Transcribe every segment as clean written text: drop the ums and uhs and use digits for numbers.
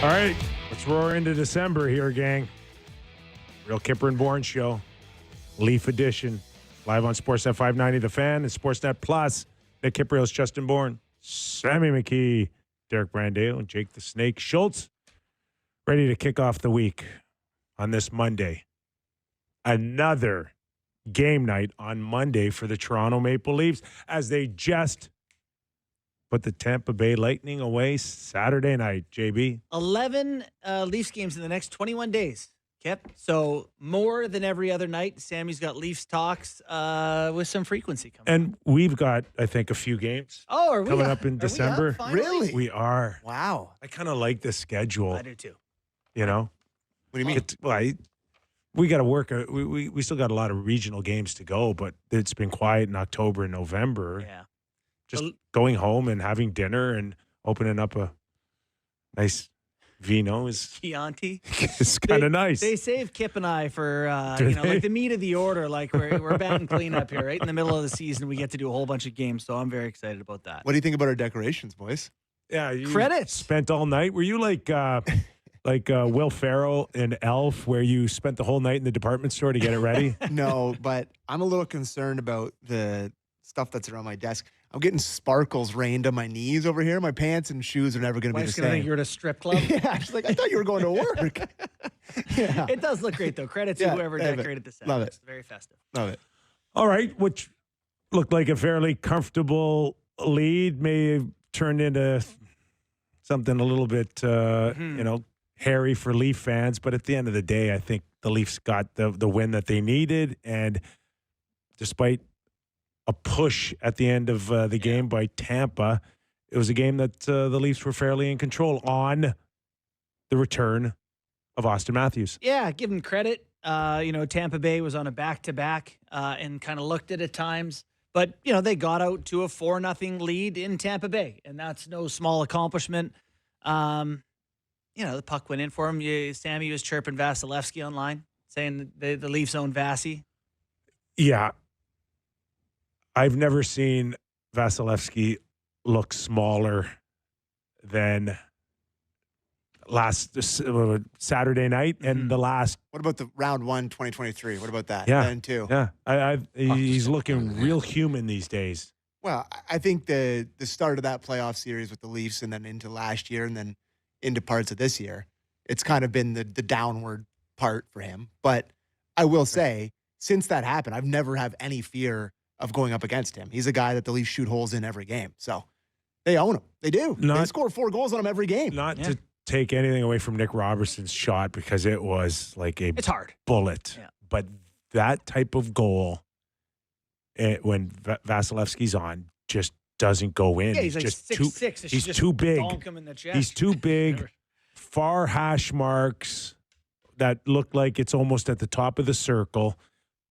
All right, let's roar into December here, gang. Real Kipper and Bourne show, Leaf edition, live on Sportsnet 590 The Fan and Sportsnet Plus. Nick Kypreos, Justin Bourne, Sammy McKee, Derek Brandale, and Jake the Snake Schultz, ready to kick off the week on this Monday. Another game night on Monday for the Toronto Maple Leafs as they just put the Tampa Bay Lightning away Saturday night, JB. 11 Leafs games in the next 21 days, Kip. So more than every other night, Sammy's got Leafs talks with some frequency coming. And we've got, I think, a few games coming up in December. Really? We are. Wow. I kind of like the schedule. I do too. You know? What do you mean? We got to work. We still got a lot of regional games to go, but it's been quiet in October and November. Yeah. Just going home and having dinner and opening up a nice vino is Chianti. it's kind of nice. They save Kip and I for like the meat of the order. Like we're batting cleanup here, right in the middle of the season. We get to do a whole bunch of games, so I'm very excited about that. What do you think about our decorations, boys? Yeah, you Credits. spent all night. Were you like Will Ferrell in Elf, where you spent the whole night in the department store to get it ready? No, but I'm a little concerned about the stuff that's around my desk. I'm getting sparkles rained on my knees over here. My pants and shoes are never going to be the Wife's gonna same. think you're at a strip club. Yeah, she's like, I thought you were going to work. Yeah. It does look great though. Credit to whoever decorated the set. Love it. It's very festive. Love it. All right, which looked like a fairly comfortable lead may have turned into something a little bit, hairy for Leaf fans. But at the end of the day, I think the Leafs got the win that they needed. And despite a push at the end of the game by Tampa, it was a game that the Leafs were fairly in control on the return of Austin Matthews. Yeah, give him credit. Tampa Bay was on a back-to-back and kind of looked at times. But, they got out to a 4-0 lead in Tampa Bay, and that's no small accomplishment. The puck went in for him. Sammy was chirping Vasilevsky online, saying the Leafs own Vasi. Yeah. I've never seen Vasilevsky look smaller than last Saturday night and the last. What about the round 1, 2023? What about that? Yeah. Then too. Yeah. He's looking real human these days. Well, I think the start of that playoff series with the Leafs and then into last year and then into parts of this year, it's kind of been the downward part for him. But I will say, since that happened, I've never have any fear of going up against him. He's a guy that the Leafs shoot holes in every game. So they own him. They do. They score 4 goals on him every game. Not to take anything away from Nick Robertson's shot because it was like it's hard bullet. Yeah. But that type of goal, when Vasilevsky's on, just doesn't go in. Yeah, he's like just 6'6". He's too big. Him in the chest. He's too big. Far hash marks that look like it's almost at the top of the circle.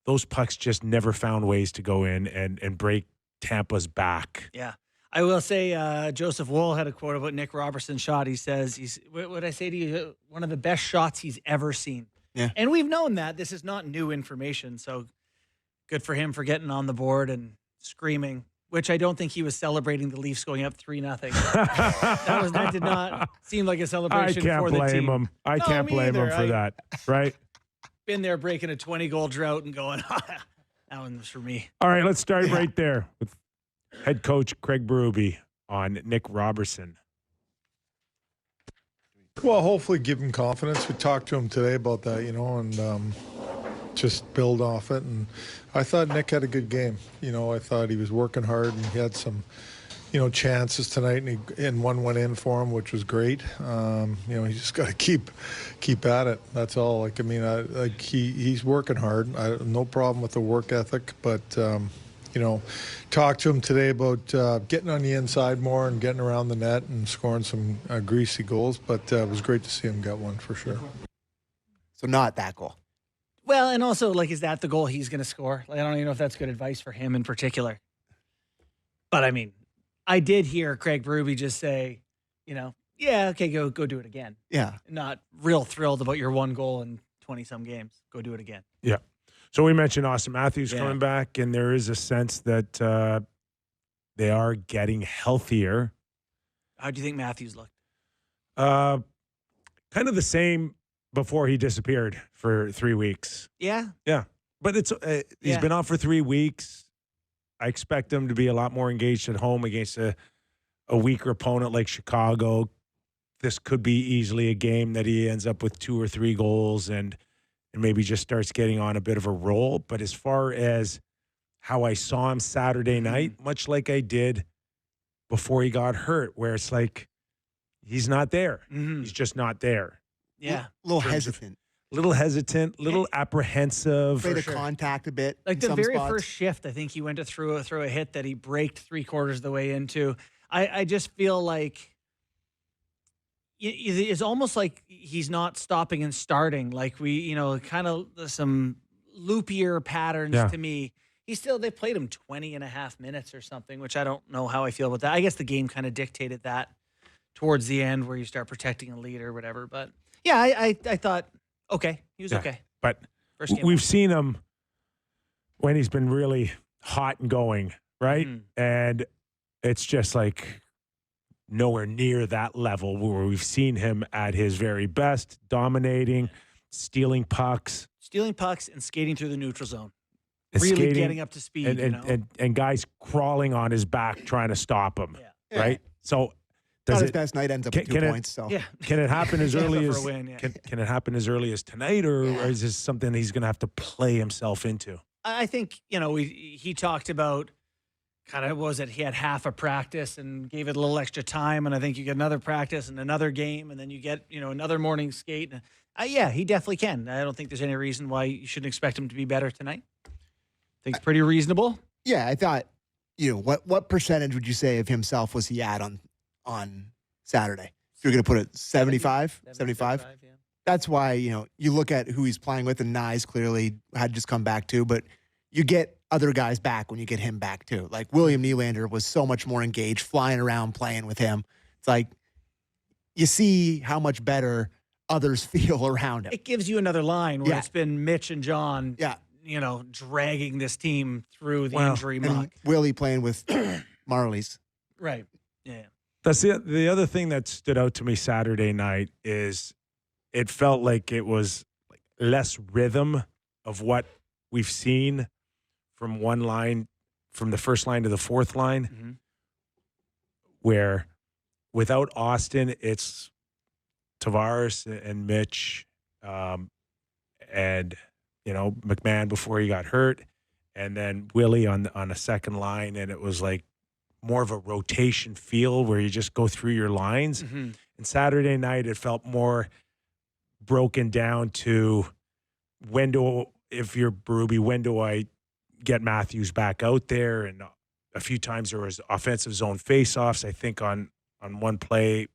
Those pucks just never found ways to go in and break Tampa's back. Yeah. I will say Joseph Wool had a quote about Nick Robertson's shot. He says, what I say to you, one of the best shots he's ever seen. Yeah. And we've known that. This is not new information. So good for him for getting on the board and screaming, which I don't think he was celebrating the Leafs going up 3-0. that did not seem like a celebration for the team. I can't blame him for that, right? Been there breaking a 20-goal drought and going, that one was for me. All right, let's start right there with head coach Craig Berube on Nick Robertson. Well, hopefully give him confidence. We talked to him today about that, and just build off it. And I thought Nick had a good game. I thought he was working hard and he had some, chances tonight, and one went in for him, which was great. He just got to keep at it. That's all. He's working hard. No problem with the work ethic, but talked to him today about getting on the inside more and getting around the net and scoring some greasy goals. But it was great to see him get one for sure. So not that goal. Well, and also, is that the goal he's going to score? I don't even know if that's good advice for him in particular. But, I did hear Craig Berube just say, yeah, okay, go do it again. Yeah. Not real thrilled about your one goal in 20-some games. Go do it again. Yeah. So we mentioned Austin Matthews coming back, and there is a sense that they are getting healthier. How do you think Matthews looked? kind of the same before he disappeared for 3 weeks. Yeah. Yeah. But he's Yeah. been out for 3 weeks. I expect him to be a lot more engaged at home against a weaker opponent like Chicago. This could be easily a game that he ends up with 2 or 3 goals and maybe just starts getting on a bit of a roll. But as far as how I saw him Saturday night, much like I did before he got hurt, where it's like he's not there. He's just not there. Yeah. A little hesitant. Little hesitant, little apprehensive. Afraid of contact a bit. Like in the some very spots. first shift, I think he went to throw a hit that he braked 3/4 of the way into. I just feel like it's almost like he's not stopping and starting. Like kind of some loopier patterns to me. They played him 20 and a half minutes or something, which I don't know how I feel about that. I guess the game kind of dictated that towards the end where you start protecting a lead or whatever. But yeah, I thought, okay, he was okay. But First game we've off. seen him when he's been really hot and going, right? And it's just like nowhere near that level where we've seen him at his very best, dominating, stealing pucks. And skating through the neutral zone. And Really skating, getting up to speed. and guys crawling on his back trying to stop him, Yeah. right? So Not does his it best night ends up with 2 points. So Yeah. can it happen as early For as a win, yeah. can it happen as early as tonight, or is this something he's going to have to play himself into? I think, he talked about kind of he had half a practice and gave it a little extra time. And I think you get another practice and another game, and then you get, another morning skate. Yeah, he definitely can. I don't think there's any reason why you shouldn't expect him to be better tonight. I think it's pretty reasonable. yeah, I thought, what percentage would you say of himself was he at on Saturday? If you're going to put it 75? 75? Yeah. That's why, you look at who he's playing with, and Nye's clearly had just come back too, but you get other guys back when you get him back too. Like William Nylander was so much more engaged, flying around, playing with him. It's like you see how much better others feel around him. It gives you another line where Yeah. it's been Mitch and John, Yeah. dragging this team through the injury And muck. Willie playing with Marlies. Right. Yeah. That's the other thing that stood out to me Saturday night is it felt like it was like less rhythm of what we've seen from one line, from the first line to the fourth line, where without Austin, it's Tavares and Mitch, and McMahon before he got hurt, and then Willie on a second line, and it was like more of a rotation feel where you just go through your lines. And Saturday night, it felt more broken down to if you're Berube, when do I get Matthews back out there? And a few times there was offensive zone faceoffs. I think on one play,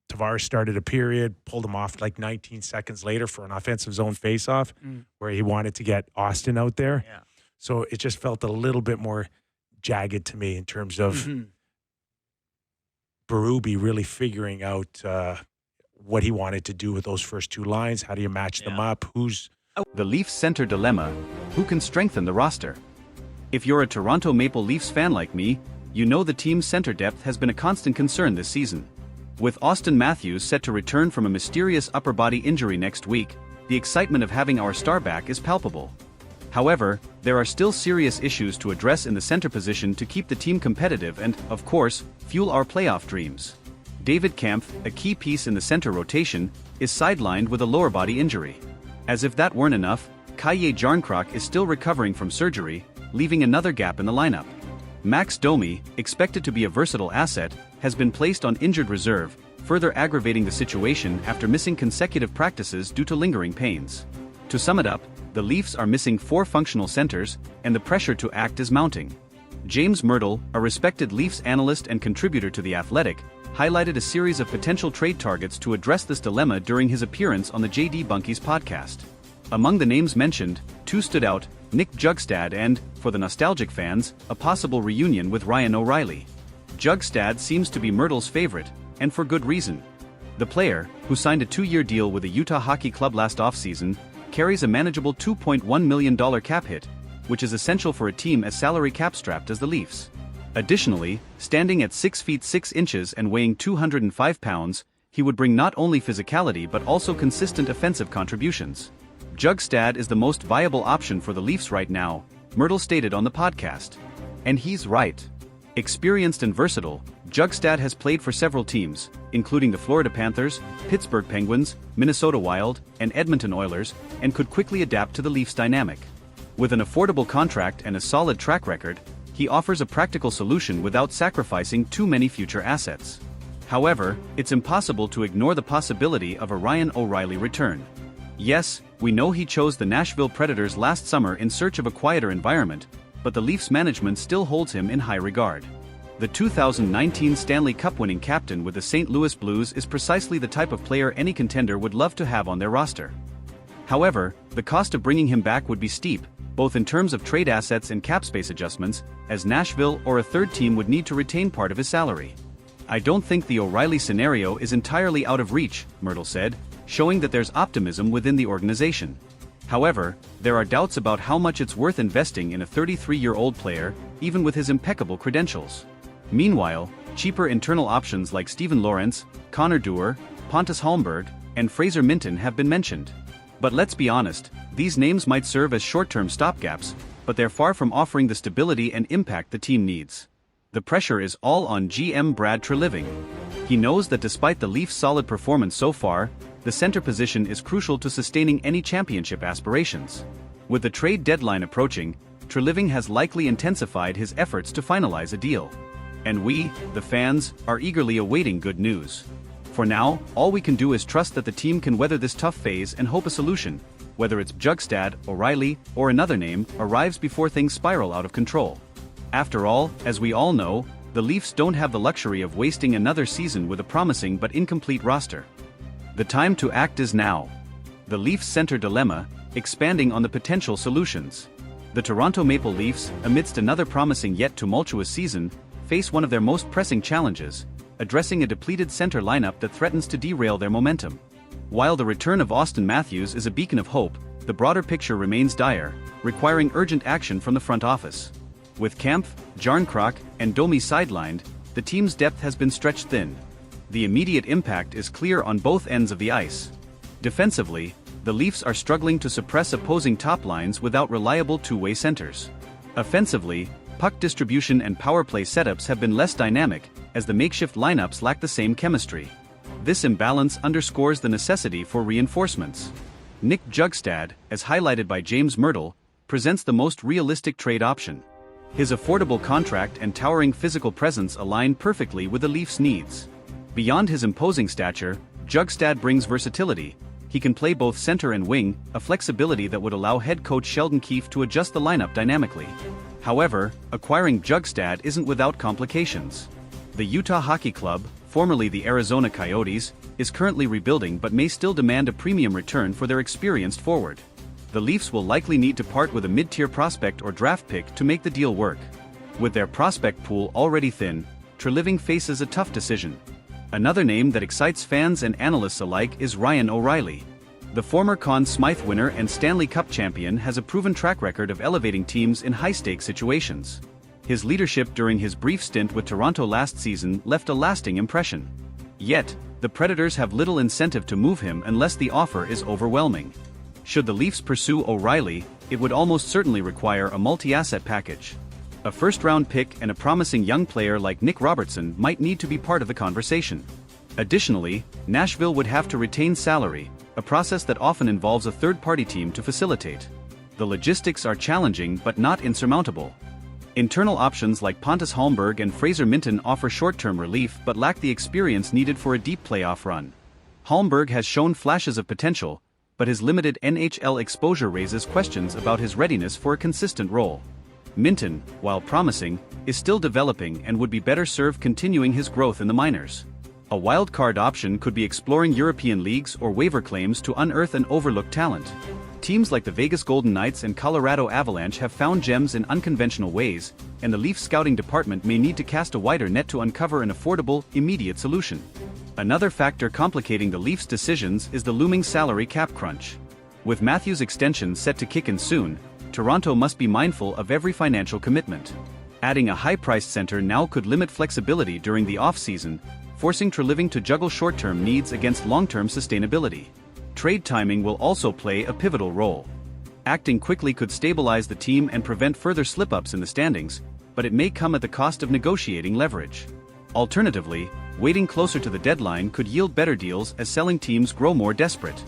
Tavares started a period, pulled him off like 19 seconds later for an offensive zone faceoff where he wanted to get Austin out there. Yeah. So it just felt a little bit more jagged to me in terms of Berube really figuring out what he wanted to do with those first 2 lines. How do you match them up? The Leafs center dilemma: who can strengthen the roster? If you're a Toronto Maple Leafs fan like me, you know the team's center depth has been a constant concern this season. With Austin Matthews set to return from a mysterious upper body injury next week, the excitement of having our star back is palpable. However, there are still serious issues to address in the center position to keep the team competitive and, of course, fuel our playoff dreams. David Kampf, a key piece in the center rotation, is sidelined with a lower body injury. As if that weren't enough, Kaye Jarnkrok is still recovering from surgery, leaving another gap in the lineup. Max Domi, expected to be a versatile asset, has been placed on injured reserve, further aggravating the situation after missing consecutive practices due to lingering pains. To sum it up, the Leafs are missing 4 functional centers, and the pressure to act is mounting. James Myrtle, a respected Leafs analyst and contributor to The Athletic, highlighted a series of potential trade targets to address this dilemma during his appearance on the J.D. Bunky's podcast. Among the names mentioned, 2 stood out: Nick Jugstad and, for the nostalgic fans, a possible reunion with Ryan O'Reilly. Jugstad seems to be Myrtle's favorite, and for good reason. The player, who signed a 2-year deal with the Utah Hockey Club last offseason, carries a manageable $2.1 million cap hit, which is essential for a team as salary cap-strapped as the Leafs. Additionally, standing at 6 feet 6 inches and weighing 205 pounds, he would bring not only physicality but also consistent offensive contributions. Jugstad is the most viable option for the Leafs right now, Myrtle stated on the podcast. And he's right. Experienced and versatile, Jugstad has played for several teams, including the Florida Panthers, Pittsburgh Penguins, Minnesota Wild, and Edmonton Oilers, and could quickly adapt to the Leafs' dynamic. With an affordable contract and a solid track record, he offers a practical solution without sacrificing too many future assets. However, it's impossible to ignore the possibility of a Ryan O'Reilly return. Yes, we know he chose the Nashville Predators last summer in search of a quieter environment, but the Leafs management still holds him in high regard. The 2019 Stanley Cup-winning captain with the St. Louis Blues is precisely the type of player any contender would love to have on their roster. However, the cost of bringing him back would be steep, both in terms of trade assets and cap space adjustments, as Nashville or a third team would need to retain part of his salary. I don't think the O'Reilly scenario is entirely out of reach, Myrtle said, showing that there's optimism within the organization. However, there are doubts about how much it's worth investing in a 33-year-old player, even with his impeccable credentials. Meanwhile, cheaper internal options like Steven Lorentz, Connor Dewar, Pontus Holmberg, and Fraser Minten have been mentioned. But let's be honest, these names might serve as short-term stopgaps, but they're far from offering the stability and impact the team needs. The pressure is all on GM Brad Treliving. He knows that despite the Leafs' solid performance so far, the center position is crucial to sustaining any championship aspirations. With the trade deadline approaching, Treliving has likely intensified his efforts to finalize a deal. And we, the fans, are eagerly awaiting good news. For now, all we can do is trust that the team can weather this tough phase and hope a solution, whether it's Jugstad, O'Reilly, or another name, arrives before things spiral out of control. After all, as we all know, the Leafs don't have the luxury of wasting another season with a promising but incomplete roster. The time to act is now. The Leafs center dilemma, expanding on the potential solutions. The Toronto Maple Leafs, amidst another promising yet tumultuous season, face one of their most pressing challenges, addressing a depleted center lineup that threatens to derail their momentum. While the return of Auston Matthews is a beacon of hope, the broader picture remains dire, requiring urgent action from the front office. With Kempf, Jarnkrok, and Domi sidelined, the team's depth has been stretched thin. The immediate impact is clear on both ends of the ice. Defensively, the Leafs are struggling to suppress opposing top lines without reliable two-way centers. Offensively, puck distribution and power play setups have been less dynamic, as the makeshift lineups lack the same chemistry. This imbalance underscores the necessity for reinforcements. Nick Jugstad, as highlighted by James Myrtle, presents the most realistic trade option. His affordable contract and towering physical presence align perfectly with the Leafs' needs. Beyond his imposing stature, Jugstad brings versatility. He can play both center and wing, a flexibility that would allow head coach Sheldon Keefe to adjust the lineup dynamically. However, acquiring Jugstad isn't without complications. The Utah Hockey Club, formerly the Arizona Coyotes, is currently rebuilding but may still demand a premium return for their experienced forward. The Leafs will likely need to part with a mid-tier prospect or draft pick to make the deal work. With their prospect pool already thin, Treliving faces a tough decision. Another name that excites fans and analysts alike is Ryan O'Reilly. The former Conn Smythe winner and Stanley Cup champion has a proven track record of elevating teams in high-stakes situations. His leadership during his brief stint with Toronto last season left a lasting impression. Yet, the Predators have little incentive to move him unless the offer is overwhelming. Should the Leafs pursue O'Reilly, it would almost certainly require a multi-asset package. A first-round pick and a promising young player like Nick Robertson might need to be part of the conversation. Additionally, Nashville would have to retain salary, a process that often involves a third-party team to facilitate. The logistics are challenging but not insurmountable. Internal options like Pontus Holmberg and Fraser Minten offer short-term relief but lack the experience needed for a deep playoff run. Holmberg has shown flashes of potential, but his limited NHL exposure raises questions about his readiness for a consistent role. Minten, while promising, is still developing and would be better served continuing his growth in the minors. A wild-card option could be exploring European leagues or waiver claims to unearth an overlooked talent. Teams like the Vegas Golden Knights and Colorado Avalanche have found gems in unconventional ways, and the Leafs scouting department may need to cast a wider net to uncover an affordable, immediate solution. Another factor complicating the Leafs' decisions is the looming salary cap crunch. With Matthews' extension set to kick in soon, Toronto must be mindful of every financial commitment. Adding a high-priced center now could limit flexibility during the off-season, forcing Treliving to juggle short-term needs against long-term sustainability. Trade timing will also play a pivotal role. Acting quickly could stabilize the team and prevent further slip-ups in the standings, but it may come at the cost of negotiating leverage. Alternatively, waiting closer to the deadline could yield better deals as selling teams grow more desperate.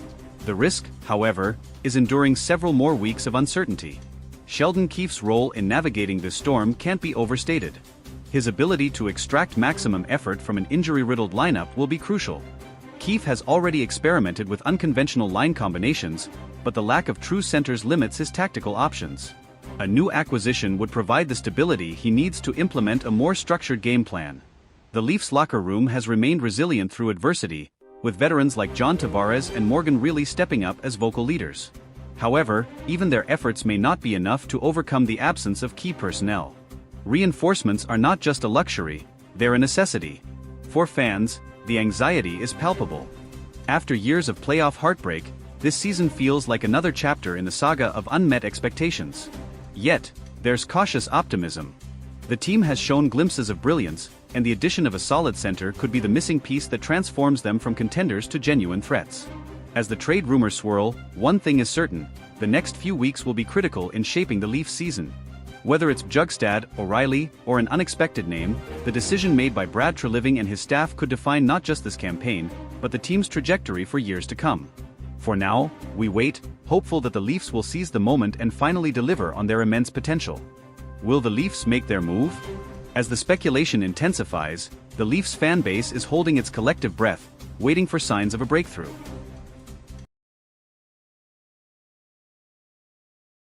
The risk, however, is enduring several more weeks of uncertainty. Sheldon Keefe's role in navigating this storm can't be overstated. His ability to extract maximum effort from an injury-riddled lineup will be crucial. Keefe has already experimented with unconventional line combinations, but the lack of true centers limits his tactical options. A new acquisition would provide the stability he needs to implement a more structured game plan. The Leafs locker room has remained resilient through adversity, with veterans like John Tavares and Morgan Rielly stepping up as vocal leaders. However, even their efforts may not be enough to overcome the absence of key personnel. Reinforcements are not just a luxury, they're a necessity. For fans, the anxiety is palpable. After years of playoff heartbreak, this season feels like another chapter in the saga of unmet expectations. Yet, there's cautious optimism. The team has shown glimpses of brilliance, and the addition of a solid center could be the missing piece that transforms them from contenders to genuine threats. As the trade rumors swirl, one thing is certain: the next few weeks will be critical in shaping the Leafs season. Whether it's Bjugstad, O'Reilly, or an unexpected name, the decision made by Brad Treliving and his staff could define not just this campaign, but the team's trajectory for years to come. For now, we wait, hopeful that the Leafs will seize the moment and finally deliver on their immense potential. Will the Leafs make their move? As the speculation intensifies, the Leafs fan base is holding its collective breath, waiting for signs of a breakthrough.